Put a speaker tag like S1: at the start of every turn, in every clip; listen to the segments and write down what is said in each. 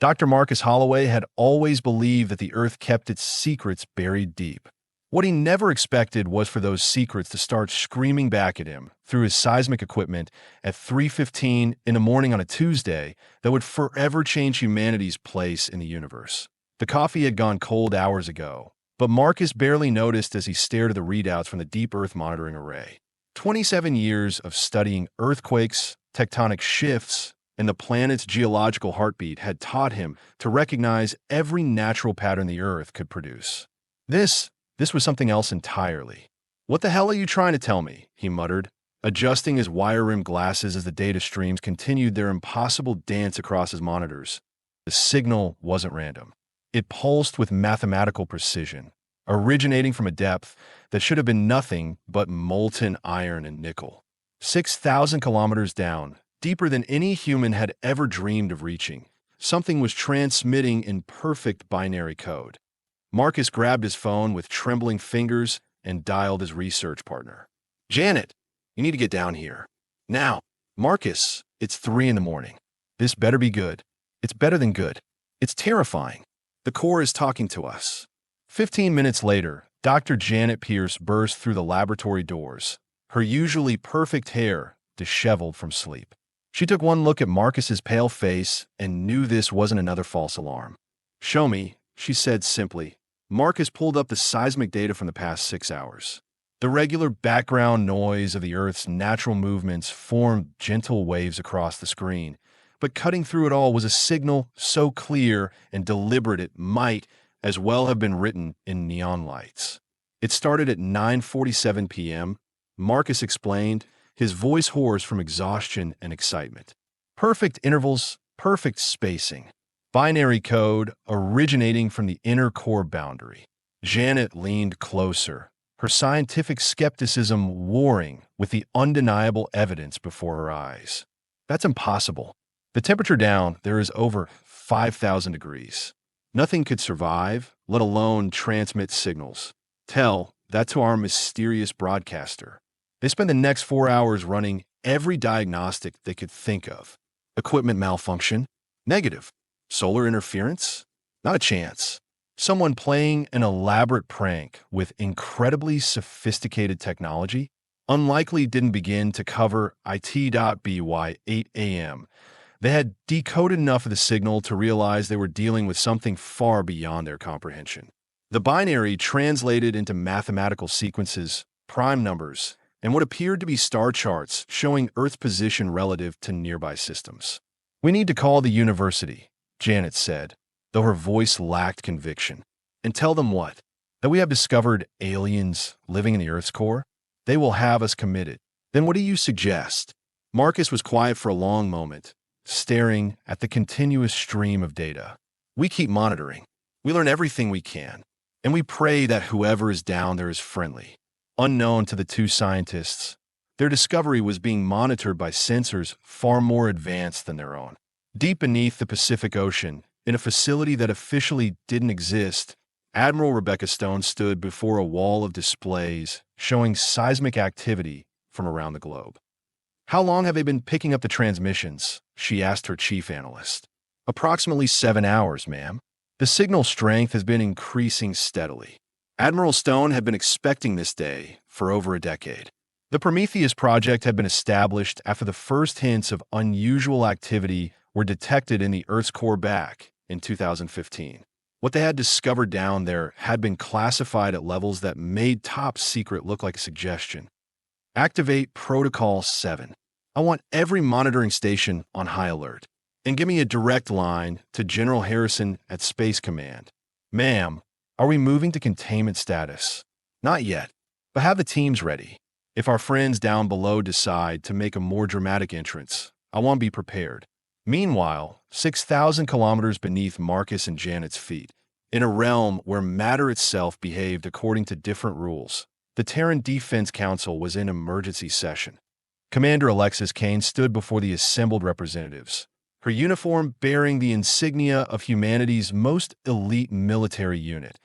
S1: Dr. Marcus Holloway had always believed that the Earth kept its secrets buried deep. What he never expected was for those secrets to start screaming back at him through his seismic equipment at 3:15 in the morning on a Tuesday that would forever change humanity's place in the universe. The coffee had gone cold hours ago, but Marcus barely noticed as he stared at the readouts from the Deep Earth Monitoring Array. 27 years of studying earthquakes, tectonic shifts, and the planet's geological heartbeat had taught him to recognize every natural pattern the Earth could produce. This was something else entirely. "What the hell are you trying to tell me?" he muttered, adjusting his wire-rimmed glasses as the data streams continued their impossible dance across his monitors. The signal wasn't random. It pulsed with mathematical precision, originating from a depth that should have been nothing but molten iron and nickel. 6,000 kilometers down, deeper than any human had ever dreamed of reaching, something was transmitting in perfect binary code. Marcus grabbed his phone with trembling fingers and dialed his research partner. "Janet, you need to get down here. Now." "Marcus, it's 3 in the morning. This better be good. It's better than good. It's terrifying. The Corps is talking to us." 15 minutes later, Dr. Janet Pierce burst through the laboratory doors, her usually perfect hair disheveled from sleep. She took one look at Marcus's pale face and knew this wasn't another false alarm. "Show me," she said simply. Marcus pulled up the seismic data from the past 6 hours. The regular background noise of the Earth's natural movements formed gentle waves across the screen, but cutting through it all was a signal so clear and deliberate it might as well have been written in neon lights. It started at 9:47 p.m., Marcus explained, his voice hoarse from exhaustion and excitement. Perfect intervals, perfect spacing. Binary code originating from the inner core boundary. Janet leaned closer, her scientific skepticism warring with the undeniable evidence before her eyes. "That's impossible. The temperature down there is over 5,000 degrees. Nothing could survive, let alone transmit signals. Tell that to our mysterious broadcaster." They spent the next 4 hours running every diagnostic they could think of. Equipment malfunction? Negative. Solar interference? Not a chance. Someone playing an elaborate prank with incredibly sophisticated technology? Unlikely didn't begin to cover IT.by 8 a.m. They had decoded enough of the signal to realize they were dealing with something far beyond their comprehension. The binary translated into mathematical sequences, prime numbers, and what appeared to be star charts showing Earth's position relative to nearby systems. "We need to call the university," Janet said, though her voice lacked conviction. "And tell them what? That we have discovered aliens living in the Earth's core? They will have us committed. Then what do you suggest?" Marcus was quiet for a long moment, staring at the continuous stream of data. "We keep monitoring. We learn everything we can. And we pray that whoever is down there is friendly." Unknown to the two scientists, their discovery was being monitored by sensors far more advanced than their own. Deep beneath the Pacific Ocean, in a facility that officially didn't exist, Admiral Rebecca Stone stood before a wall of displays showing seismic activity from around the globe. "How long have they been picking up the transmissions?" she asked her chief analyst. "Approximately 7 hours, ma'am. The signal strength has been increasing steadily." Admiral Stone had been expecting this day for over a decade. The Prometheus project had been established after the first hints of unusual activity were detected in the Earth's core back in 2015. What they had discovered down there had been classified at levels that made top secret look like a suggestion. "Activate Protocol 7. I want every monitoring station on high alert. And give me a direct line to General Harrison at Space Command." "Ma'am, are we moving to containment status?" "Not yet, but have the teams ready. If our friends down below decide to make a more dramatic entrance, I want to be prepared." Meanwhile, 6,000 kilometers beneath Marcus and Janet's feet, in a realm where matter itself behaved according to different rules, the Terran Defense Council was in emergency session. Commander Alexis Kane stood before the assembled representatives, her uniform bearing the insignia of humanity's most elite military unit,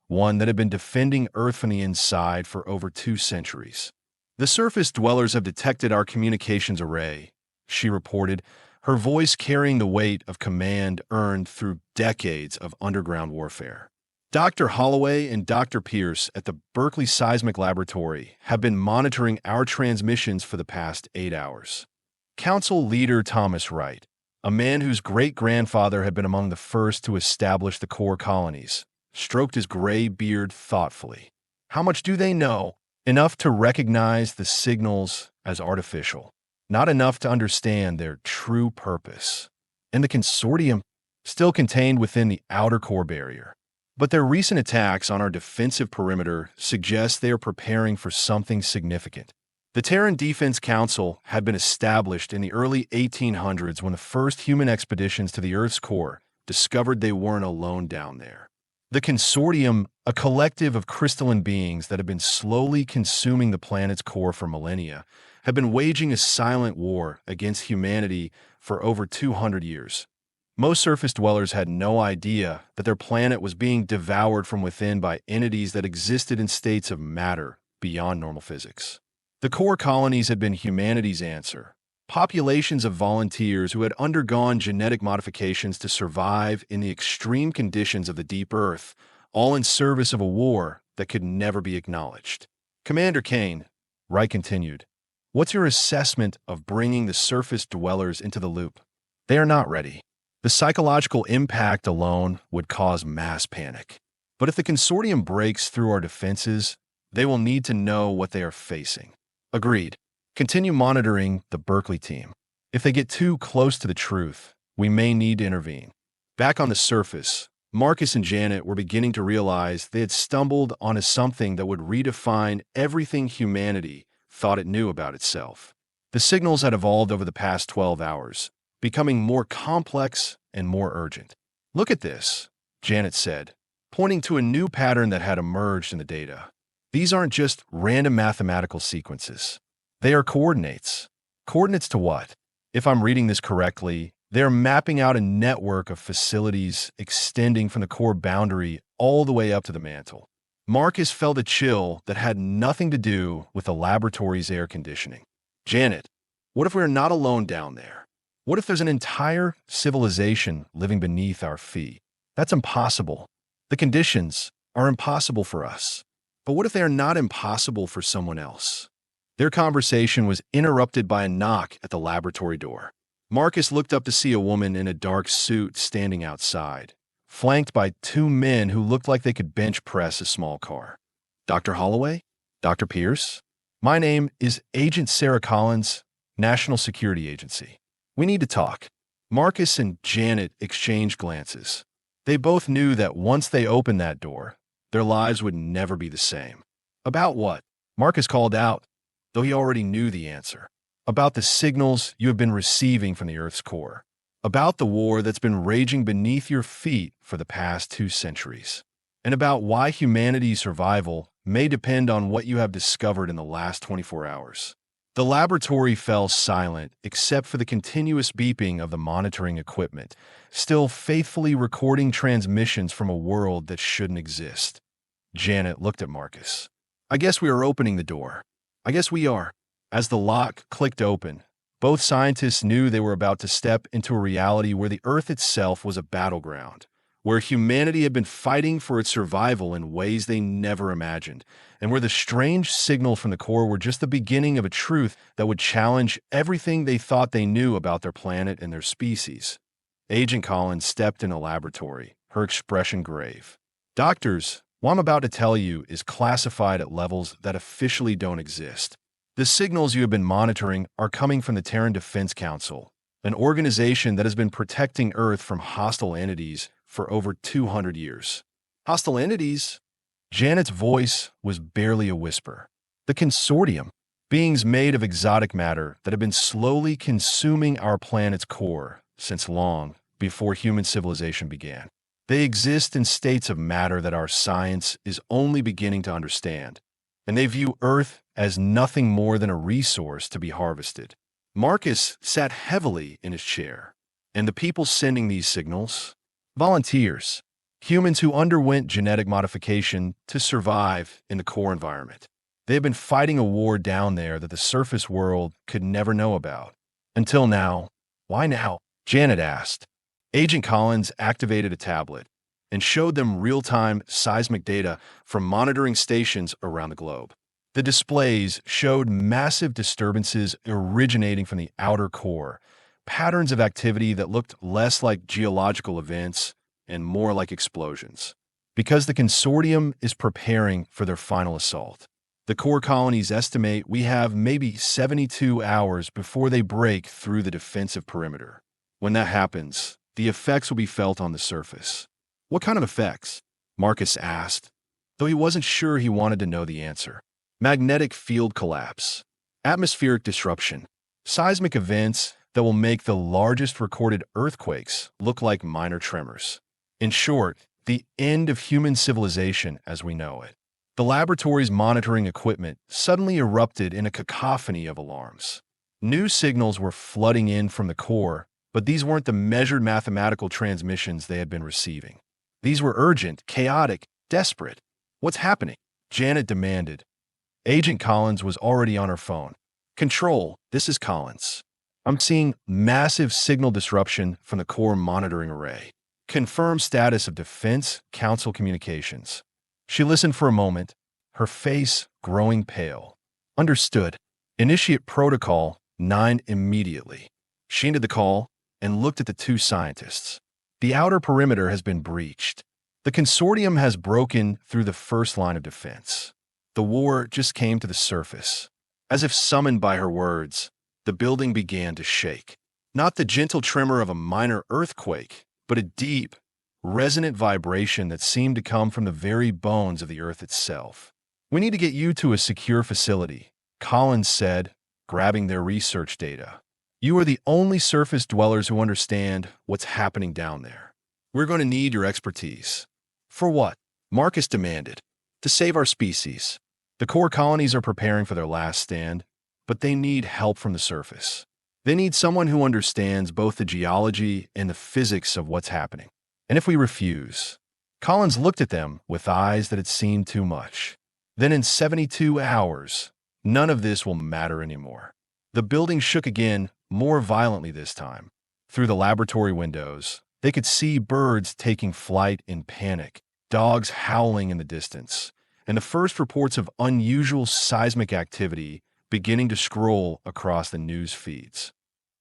S1: one that had been defending Earth from the inside for over 2 centuries. "The surface dwellers have detected our communications array," she reported, her voice carrying the weight of command earned through decades of underground warfare. Dr. Holloway and Dr. Pierce at the Berkeley Seismic Laboratory have been monitoring our transmissions for the past 8 hours. Council leader Thomas Wright, a man whose great-grandfather had been among the first to establish the core colonies, stroked his gray beard thoughtfully. How much do they know? Enough to recognize the signals as artificial, not enough to understand their true purpose. And the Consortium, still contained within the outer core barrier. But their recent attacks on our defensive perimeter suggest they are preparing for something significant. The Terran Defense Council had been established in the early 1800s when the first human expeditions to the Earth's core discovered they weren't alone down there. The Consortium, a collective of crystalline beings that have been slowly consuming the planet's core for millennia, had been waging a silent war against humanity for over 200 years. Most surface dwellers had no idea that their planet was being devoured from within by entities that existed in states of matter beyond normal physics. The core colonies had been humanity's answer. Populations of volunteers who had undergone genetic modifications to survive in the extreme conditions of the deep Earth, all in service of a war that could never be acknowledged. Commander Kane, Wright continued, what's your assessment of bringing the surface dwellers into the loop? They are not ready. The psychological impact alone would cause mass panic. But if the Consortium breaks through our defenses, they will need to know what they are facing. Agreed. Continue monitoring the Berkeley team. If they get too close to the truth, we may need to intervene. Back on the surface, Marcus and Janet were beginning to realize they had stumbled onto something that would redefine everything humanity thought it knew about itself. The signals had evolved over the past 12 hours, becoming more complex and more urgent. Look at this, Janet said, pointing to a new pattern that had emerged in the data. These aren't just random mathematical sequences. They are coordinates. Coordinates to what? If I'm reading this correctly, they're mapping out a network of facilities extending from the core boundary all the way up to the mantle. Marcus felt a chill that had nothing to do with the laboratory's air conditioning. Janet, what if we're not alone down there? What if there's an entire civilization living beneath our feet? That's impossible. The conditions are impossible for us. But what if they are not impossible for someone else? Their conversation was interrupted by a knock at the laboratory door. Marcus looked up to see a woman in a dark suit standing outside, flanked by 2 men who looked like they could bench press a small car. Dr. Holloway? Dr. Pierce? My name is Agent Sarah Collins, National Security Agency. We need to talk. Marcus and Janet exchanged glances. They both knew that once they opened that door, their lives would never be the same. About what? Marcus called out, though he already knew the answer. About the signals you have been receiving from the Earth's core. About the war that's been raging beneath your feet for the past 2 centuries. And about why humanity's survival may depend on what you have discovered in the last 24 hours. The laboratory fell silent except for the continuous beeping of the monitoring equipment, still faithfully recording transmissions from a world that shouldn't exist. Janet looked at Marcus. I guess we are opening the door. I guess we are. As the lock clicked open, both scientists knew they were about to step into a reality where the Earth itself was a battleground, where humanity had been fighting for its survival in ways they never imagined, and where the strange signals from the core were just the beginning of a truth that would challenge everything they thought they knew about their planet and their species. Agent Collins stepped in a laboratory, her expression grave. Doctors, what I'm about to tell you is classified at levels that officially don't exist. The signals you have been monitoring are coming from the Terran Defense Council, an organization that has been protecting Earth from hostile entities for over 200 years. Hostile entities? Janet's voice was barely a whisper. The Consortium, beings made of exotic matter that have been slowly consuming our planet's core since long before human civilization began. They exist in states of matter that our science is only beginning to understand, and they view Earth as nothing more than a resource to be harvested. Marcus sat heavily in his chair, and the people sending these signals? Volunteers, humans who underwent genetic modification to survive in the core environment. They have been fighting a war down there that the surface world could never know about. Until now, Why now? Janet asked. Agent Collins activated a tablet and showed them real-time seismic data from monitoring stations around the globe. The displays showed massive disturbances originating from the outer core, patterns of activity that looked less like geological events and more like explosions. Because the Consortium is preparing for their final assault, the core colonies estimate we have maybe 72 hours before they break through the defensive perimeter. When that happens, the effects will be felt on the surface. What kind of effects? Marcus asked, though he wasn't sure he wanted to know the answer. Magnetic field collapse, atmospheric disruption, seismic events that will make the largest recorded earthquakes look like minor tremors. In short, the end of human civilization as we know it. The laboratory's monitoring equipment suddenly erupted in a cacophony of alarms. New signals were flooding in from the core, but these weren't the measured mathematical transmissions they had been receiving. These were urgent, chaotic, desperate. What's happening? Janet demanded. Agent Collins was already on her phone. Control, this is Collins. I'm seeing massive signal disruption from the core monitoring array. Confirm status of Defense Council communications. She listened for a moment, her face growing pale. Understood. Initiate Protocol 9 immediately. She ended the call and looked at the two scientists. The outer perimeter has been breached. The Consortium has broken through the first line of defense. The war just came to the surface. As if summoned by her words, the building began to shake. Not the gentle tremor of a minor earthquake, but a deep, resonant vibration that seemed to come from the very bones of the earth itself. We need to get you to a secure facility, Collins said, grabbing their research data. You are the only surface dwellers who understand what's happening down there. We're going to need your expertise. For what? Marcus demanded. To save our species. The core colonies are preparing for their last stand, but they need help from the surface. They need someone who understands both the geology and the physics of what's happening. And if we refuse? Collins looked at them with eyes that had seen too much. Then in 72 hours, none of this will matter anymore. The building shook again, more violently this time. Through the laboratory windows, they could see birds taking flight in panic, dogs howling in the distance, and the first reports of unusual seismic activity beginning to scroll across the news feeds.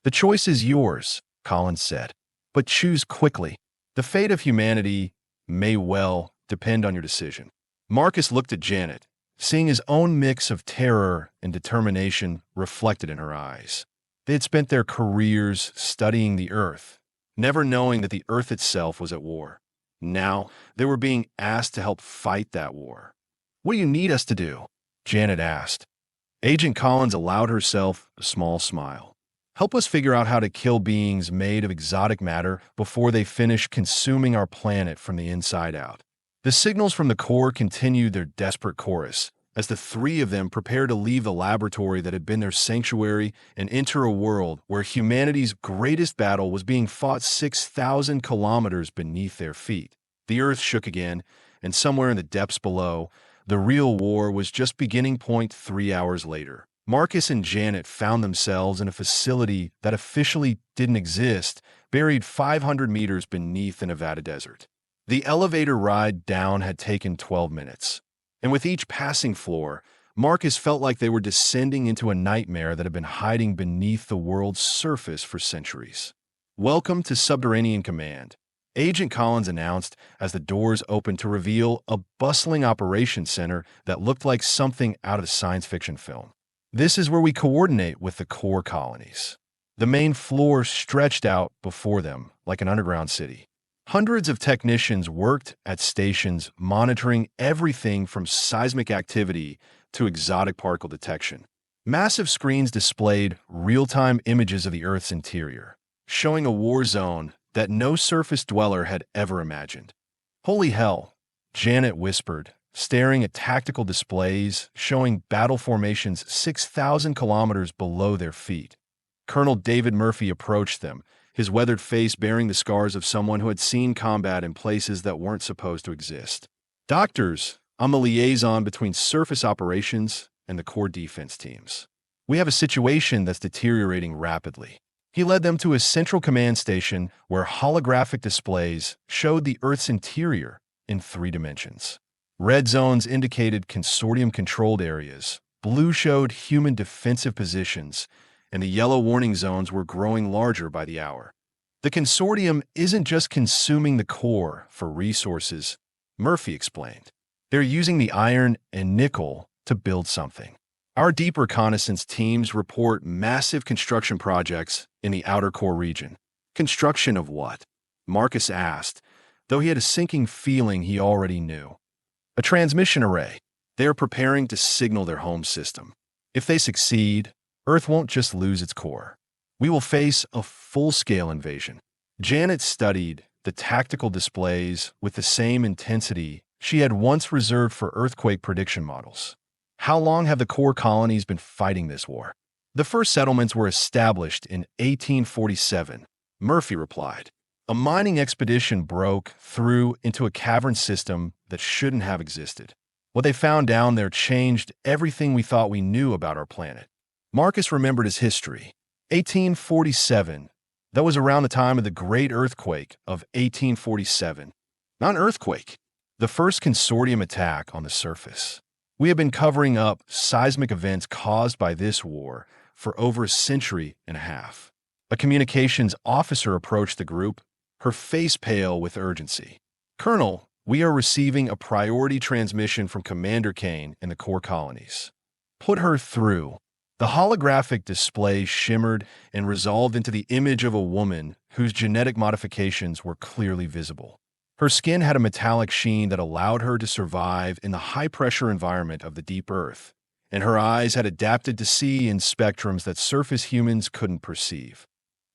S1: The choice is yours, Collins said, but choose quickly. The fate of humanity may well depend on your decision. Marcus looked at Janet, seeing his own mix of terror and determination reflected in her eyes. They had spent their careers studying the Earth, never knowing that the Earth itself was at war. Now, they were being asked to help fight that war. What do you need us to do? Janet asked. Agent Collins allowed herself a small smile. Help us figure out how to kill beings made of exotic matter before they finish consuming our planet from the inside out. The signals from the core continued their desperate chorus as the three of them prepared to leave the laboratory that had been their sanctuary and enter a world where humanity's greatest battle was being fought 6,000 kilometers beneath their feet. The earth shook again, and somewhere in the depths below, the real war was just beginning. 3 hours later, Marcus and Janet found themselves in a facility that officially didn't exist, buried 500 meters beneath the Nevada desert. The elevator ride down had taken 12 minutes, and with each passing floor, Marcus felt like they were descending into a nightmare that had been hiding beneath the world's surface for centuries. Welcome to Subterranean Command, Agent Collins announced as the doors opened to reveal a bustling operations center that looked like something out of a science fiction film. This is where we coordinate with the core colonies. The main floor stretched out before them like an underground city. Hundreds of technicians worked at stations monitoring everything from seismic activity to exotic particle detection. Massive screens displayed real-time images of the Earth's interior, showing a war zone that no surface dweller had ever imagined. Holy hell, Janet whispered, staring at tactical displays showing battle formations 6,000 kilometers below their feet. Colonel David Murphy approached them, his weathered face bearing the scars of someone who had seen combat in places that weren't supposed to exist. Doctors, I'm a liaison between surface operations and the core defense teams. We have a situation that's deteriorating rapidly. He led them to a central command station where holographic displays showed the Earth's interior in 3 dimensions. Red zones indicated Consortium-controlled areas, blue showed human defensive positions, and the yellow warning zones were growing larger by the hour. The Consortium isn't just consuming the core for resources, Murphy explained. They're using the iron and nickel to build something. Our deep reconnaissance teams report massive construction projects in the outer core region. Construction of what? Marcus asked, though he had a sinking feeling he already knew. A transmission array. They are preparing to signal their home system. If they succeed, Earth won't just lose its core. We will face a full-scale invasion. Janet studied the tactical displays with the same intensity she had once reserved for earthquake prediction models. How long have the core colonies been fighting this war? The first settlements were established in 1847, Murphy replied. A mining expedition broke through into a cavern system that shouldn't have existed. What they found down there changed everything we thought we knew about our planet. Marcus remembered his history. 1847. That was around the time of the Great Earthquake of 1847. Not an earthquake. The first Consortium attack on the surface. We have been covering up seismic events caused by this war for over a century and a half. A communications officer approached the group, her face pale with urgency. Colonel, we are receiving a priority transmission from Commander Kane in the core colonies. Put her through. The holographic display shimmered and resolved into the image of a woman whose genetic modifications were clearly visible. Her skin had a metallic sheen that allowed her to survive in the high-pressure environment of the deep Earth, and her eyes had adapted to see in spectrums that surface humans couldn't perceive.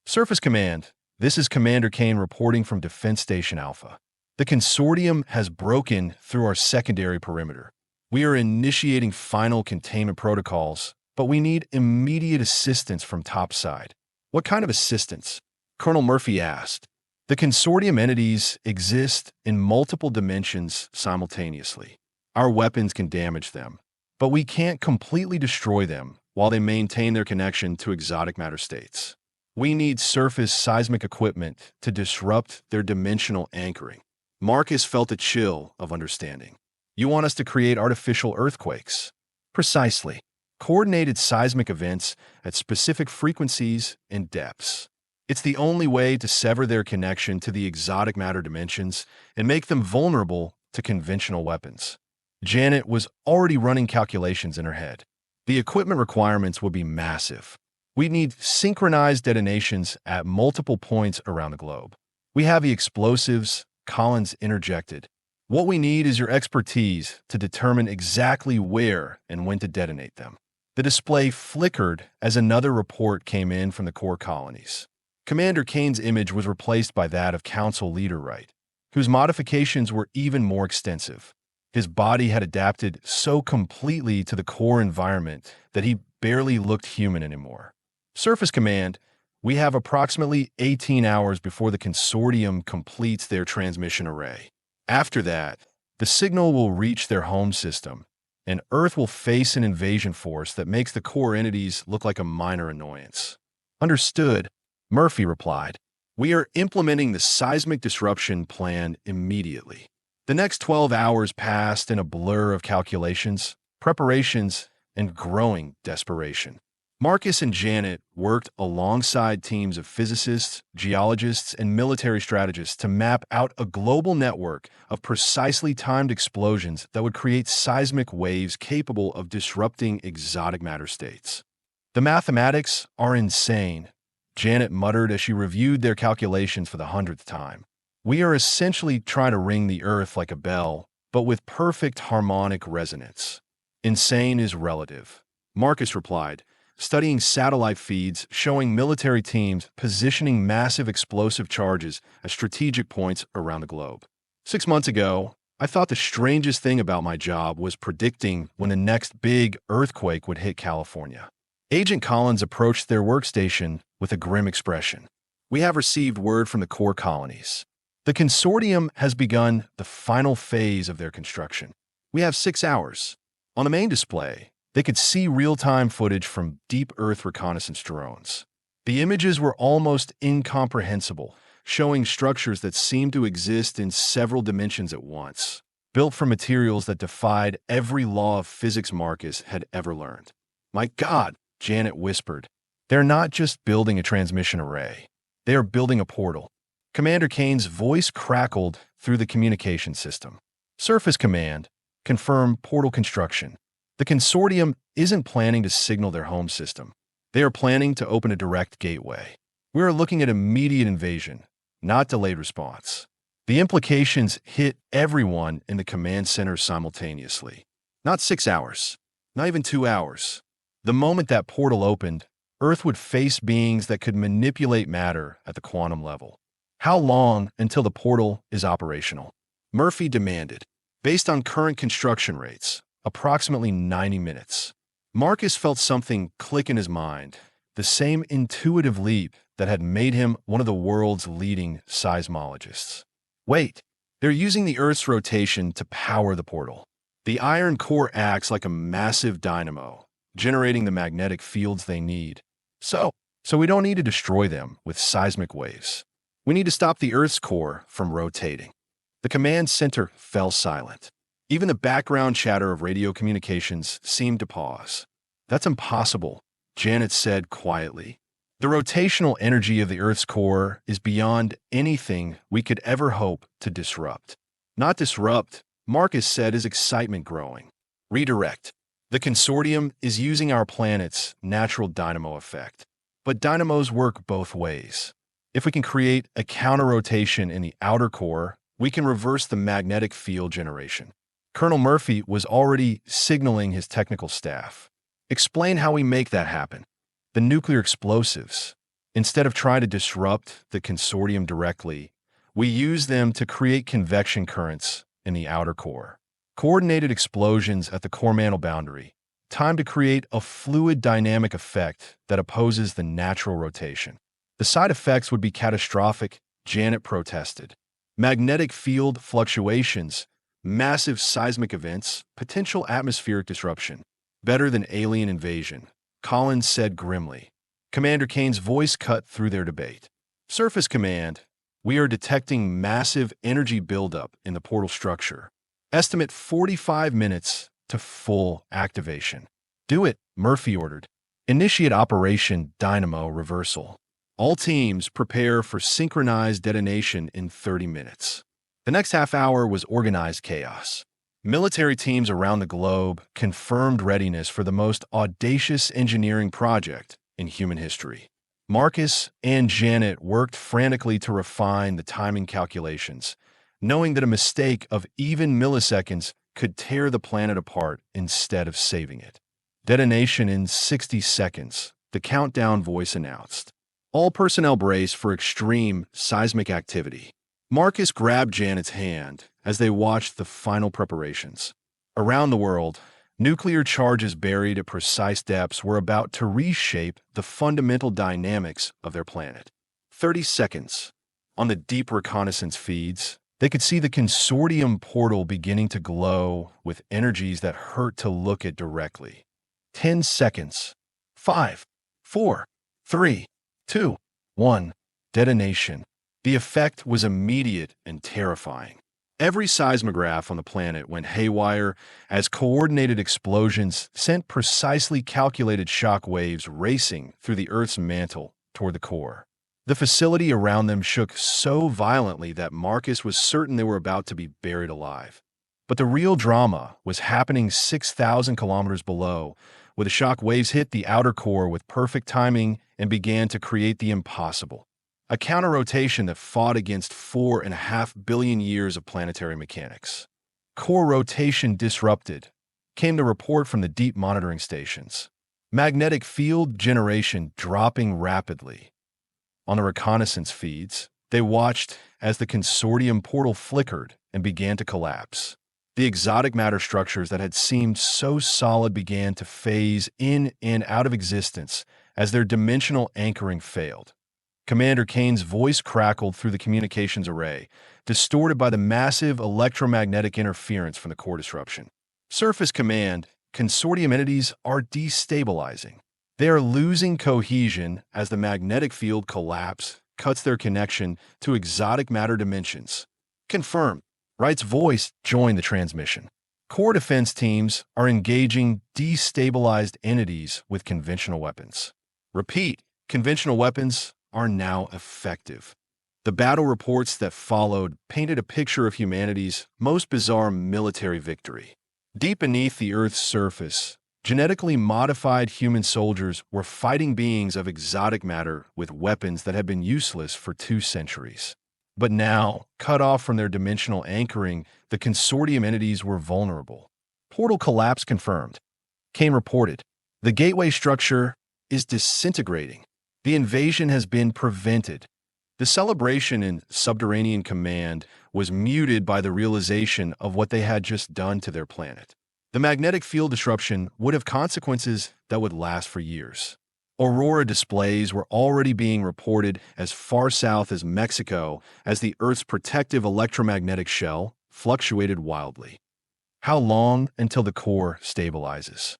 S1: Surface Command, this is Commander Kane reporting from Defense Station Alpha. The Consortium has broken through our secondary perimeter. We are initiating final containment protocols, but we need immediate assistance from topside. What kind of assistance? Colonel Murphy asked. The Consortium entities exist in multiple dimensions simultaneously. Our weapons can damage them, but we can't completely destroy them while they maintain their connection to exotic matter states. We need surface seismic equipment to disrupt their dimensional anchoring. Marcus felt a chill of understanding. You want us to create artificial earthquakes? Precisely. Coordinated seismic events at specific frequencies and depths. It's the only way to sever their connection to the exotic matter dimensions and make them vulnerable to conventional weapons. Janet was already running calculations in her head. The equipment requirements would be massive. We need synchronized detonations at multiple points around the globe. We have the explosives, Collins interjected. What we need is your expertise to determine exactly where and when to detonate them. The display flickered as another report came in from the core colonies. Commander Kane's image was replaced by that of Council Leader Wright, whose modifications were even more extensive. His body had adapted so completely to the core environment that he barely looked human anymore. Surface Command, we have approximately 18 hours before the Consortium completes their transmission array. After that, the signal will reach their home system, and Earth will face an invasion force that makes the core entities look like a minor annoyance. Understood, Murphy replied. We are implementing the seismic disruption plan immediately. The next 12 hours passed in a blur of calculations, preparations, and growing desperation. Marcus and Janet worked alongside teams of physicists, geologists, and military strategists to map out a global network of precisely timed explosions that would create seismic waves capable of disrupting exotic matter states. The mathematics are insane, Janet muttered as she reviewed their calculations for the 100th time. We are essentially trying to ring the Earth like a bell, but with perfect harmonic resonance. Insane is relative, Marcus replied, studying satellite feeds showing military teams positioning massive explosive charges at strategic points around the globe. 6 months ago, I thought the strangest thing about my job was predicting when the next big earthquake would hit California. Agent Collins approached their workstation with a grim expression. We have received word from the core colonies. The Consortium has begun the final phase of their construction. We have 6 hours. On the main display, they could see real-time footage from deep Earth reconnaissance drones. The images were almost incomprehensible, showing structures that seemed to exist in several dimensions at once, built from materials that defied every law of physics Marcus had ever learned. "My God," Janet whispered. "They're not just building a transmission array. They are building a portal." Commander Kane's voice crackled through the communication system. "Surface Command, confirm portal construction. The Consortium isn't planning to signal their home system. They are planning to open a direct gateway. We are looking at immediate invasion, not delayed response." The implications hit everyone in the command center simultaneously. Not 6 hours, not even 2 hours. The moment that portal opened, Earth would face beings that could manipulate matter at the quantum level. "How long until the portal is operational?" Murphy demanded. "Based on current construction rates, approximately 90 minutes. Marcus felt something click in his mind, the same intuitive leap that had made him one of the world's leading seismologists. Wait, they're using the Earth's rotation to power the portal. The iron core acts like a massive dynamo, generating the magnetic fields they need. So we don't need to destroy them with seismic waves. We need to stop the Earth's core from rotating." The command center fell silent. Even the background chatter of radio communications seemed to pause. "That's impossible," Janet said quietly. "The rotational energy of the Earth's core is beyond anything we could ever hope to disrupt." "Not disrupt," Marcus said, his excitement growing. "Redirect. The Consortium is using our planet's natural dynamo effect. But dynamos work both ways. If we can create a counter-rotation in the outer core, we can reverse the magnetic field generation." Colonel Murphy was already signaling his technical staff. "Explain how we make that happen." "The nuclear explosives. Instead of trying to disrupt the Consortium directly, we use them to create convection currents in the outer core. Coordinated explosions at the core mantle boundary, timed to create a fluid dynamic effect that opposes the natural rotation. The side effects would be catastrophic," Janet protested. "Magnetic field fluctuations, massive seismic events, potential atmospheric disruption. Better than alien invasion," Collins said grimly. Commander Kane's voice cut through their debate. "Surface Command, we are detecting massive energy buildup in the portal structure. Estimate 45 minutes to full activation." "Do it," Murphy ordered. "Initiate Operation Dynamo Reversal. All teams prepare for synchronized detonation in 30 minutes." The next half hour was organized chaos. Military teams around the globe confirmed readiness for the most audacious engineering project in human history. Marcus and Janet worked frantically to refine the timing calculations, knowing that a mistake of even milliseconds could tear the planet apart instead of saving it. "Detonation in 60 seconds, the countdown voice announced. "All personnel brace for extreme seismic activity." Marcus grabbed Janet's hand as they watched the final preparations. Around the world, nuclear charges buried at precise depths were about to reshape the fundamental dynamics of their planet. 30 seconds. On the deep reconnaissance feeds, they could see the Consortium portal beginning to glow with energies that hurt to look at directly. 10 seconds. 5, 4, 3, 2, 1. Detonation. The effect was immediate and terrifying. Every seismograph on the planet went haywire as coordinated explosions sent precisely calculated shock waves racing through the Earth's mantle toward the core. The facility around them shook so violently that Marcus was certain they were about to be buried alive. But the real drama was happening 6,000 kilometers below, where the shock waves hit the outer core with perfect timing and began to create the impossible. A counter-rotation that fought against 4.5 billion years of planetary mechanics. "Core rotation disrupted," came the report from the deep monitoring stations. "Magnetic field generation dropping rapidly." On the reconnaissance feeds, they watched as the Consortium portal flickered and began to collapse. The exotic matter structures that had seemed so solid began to phase in and out of existence as their dimensional anchoring failed. Commander Kane's voice crackled through the communications array, distorted by the massive electromagnetic interference from the core disruption. "Surface Command, Consortium entities are destabilizing. They are losing cohesion as the magnetic field collapse cuts their connection to exotic matter dimensions. Confirmed. Wright's voice joined the transmission. Core defense teams are engaging destabilized entities with conventional weapons. Repeat, conventional weapons are now effective. The battle reports that followed painted a picture of humanity's most bizarre military victory. Deep beneath the Earth's surface, genetically modified human soldiers were fighting beings of exotic matter with weapons that had been useless for 2 centuries. But now, cut off from their dimensional anchoring, the Consortium entities were vulnerable. Portal collapse confirmed. Kane reported, "The gateway structure is disintegrating. The invasion has been prevented." The celebration in Subterranean Command was muted by the realization of what they had just done to their planet. The magnetic field disruption would have consequences that would last for years. Aurora displays were already being reported as far south as Mexico as the Earth's protective electromagnetic shell fluctuated wildly. How long until the core stabilizes?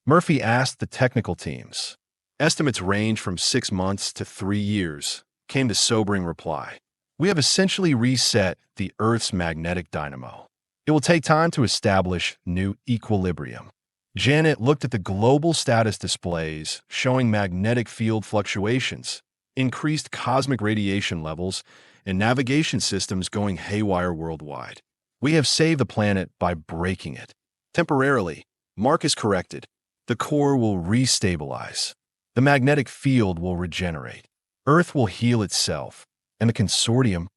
S1: Murphy asked the technical teams. Estimates range from 6 months to 3 years, came the sobering reply. We have essentially reset the Earth's magnetic dynamo. It will take time to establish new equilibrium. Janet looked at the global status displays showing magnetic field fluctuations, increased cosmic radiation levels, and navigation systems going haywire worldwide. We have saved the planet by breaking it. Temporarily, Marcus corrected. The core will restabilize. The magnetic field will regenerate. Earth will heal itself. And the Consortium?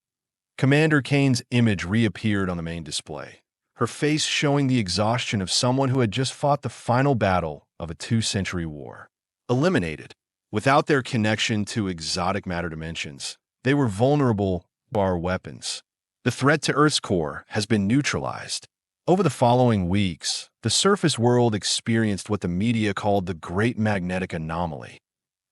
S1: Commander Kane's image reappeared on the main display, her face showing the exhaustion of someone who had just fought the final battle of a 2-century war. Eliminated. Without their connection to exotic matter dimensions, they were vulnerable to our weapons. The threat to Earth's core has been neutralized. Over the following weeks, the surface world experienced what the media called the Great Magnetic Anomaly.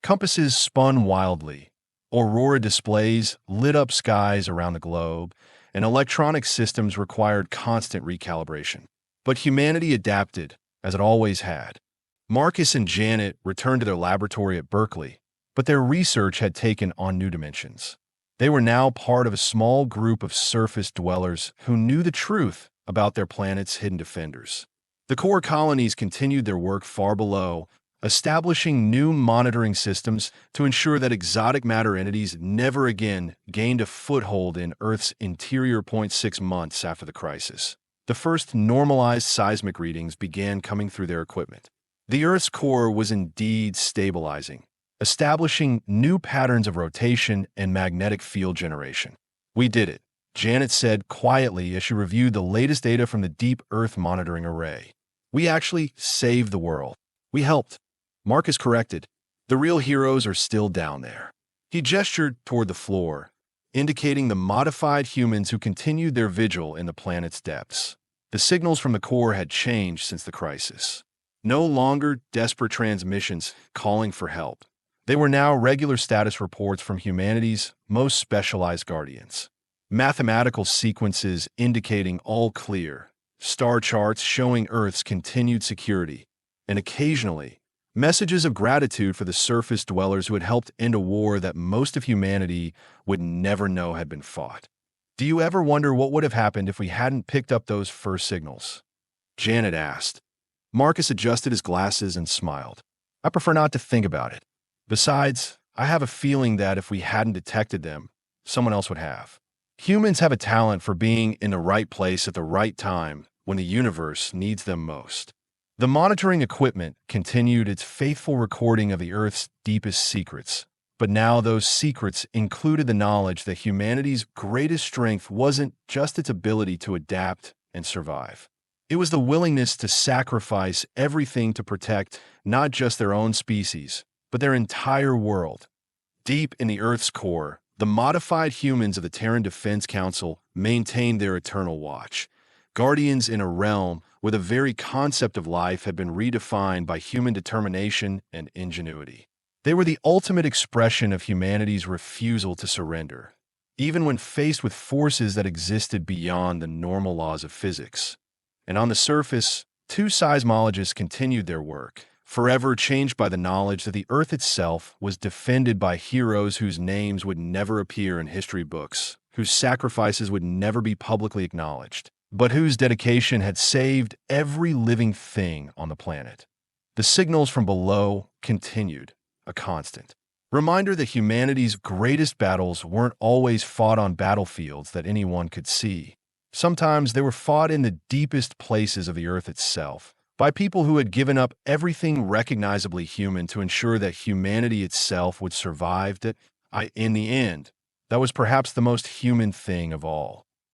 S1: Compasses spun wildly. Aurora displays lit up skies around the globe, and electronic systems required constant recalibration. But humanity adapted, as it always had. Marcus and Janet returned to their laboratory at Berkeley, but their research had taken on new dimensions. They were now part of a small group of surface dwellers who knew the truth about their planet's hidden defenders. The core colonies continued their work far below, establishing new monitoring systems to ensure that exotic matter entities never again gained a foothold in Earth's interior. 6 months after the crisis, the first normalized seismic readings began coming through their equipment. The Earth's core was indeed stabilizing, establishing new patterns of rotation and magnetic field generation. "We did it," Janet said quietly as she reviewed the latest data from the Deep Earth Monitoring Array. "We actually saved the world. We helped." Marcus corrected. "The real heroes are still down there." He gestured toward the floor, indicating the modified humans who continued their vigil in the planet's depths. The signals from the core had changed since the crisis. No longer desperate transmissions calling for help. They were now regular status reports from humanity's most specialized guardians. Mathematical sequences indicating all clear, star charts showing Earth's continued security, and occasionally, messages of gratitude for the surface dwellers who had helped end a war that most of humanity would never know had been fought. "Do you ever wonder what would have happened if we hadn't picked up those first signals?" Janet asked. Marcus adjusted his glasses and smiled. "I prefer not to think about it. Besides, I have a feeling that if we hadn't detected them, someone else would have. Humans have a talent for being in the right place at the right time when the universe needs them most." The monitoring equipment continued its faithful recording of the Earth's deepest secrets, but now those secrets included the knowledge that humanity's greatest strength wasn't just its ability to adapt and survive. It was the willingness to sacrifice everything to protect not just their own species, but their entire world. Deep in the Earth's core, the modified humans of the Terran Defense Council maintained their eternal watch, guardians in a realm where the very concept of life had been redefined by human determination and ingenuity. They were the ultimate expression of humanity's refusal to surrender, even when faced with forces that existed beyond the normal laws of physics. And on the surface, 2 seismologists continued their work, forever changed by the knowledge that the Earth itself was defended by heroes whose names would never appear in history books, whose sacrifices would never be publicly acknowledged, but whose dedication had saved every living thing on the planet. The signals from below continued, a constant reminder that humanity's greatest battles weren't always fought on battlefields that anyone could see. Sometimes they were fought in the deepest places of the Earth itself, by people who had given up everything recognizably human to ensure that humanity itself would survive it. In the end, that was perhaps the most human thing of all.